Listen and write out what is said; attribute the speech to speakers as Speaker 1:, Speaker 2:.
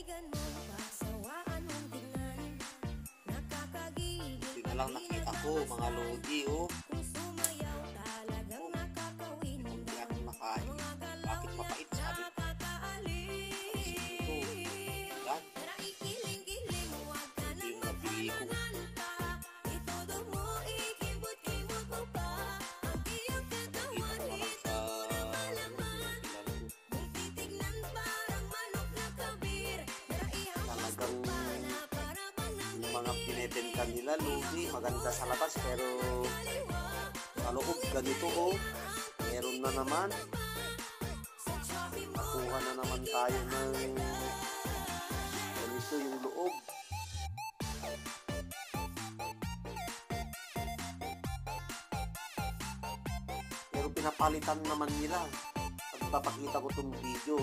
Speaker 1: Hindi na lang nakita ko mga lodi, oh. Hindi ako makain. Bakit mapait? Sabi ko. Ito. Yan. Hindi yung nabili ko. Mga pinebenta nila lodi, maganda sa labas pero sa loob ganito, oh. Meron na naman, nakuha na naman tayo ng ganito yung loob. Pero pinapalitan naman nila. Pagpapakita ko itong video,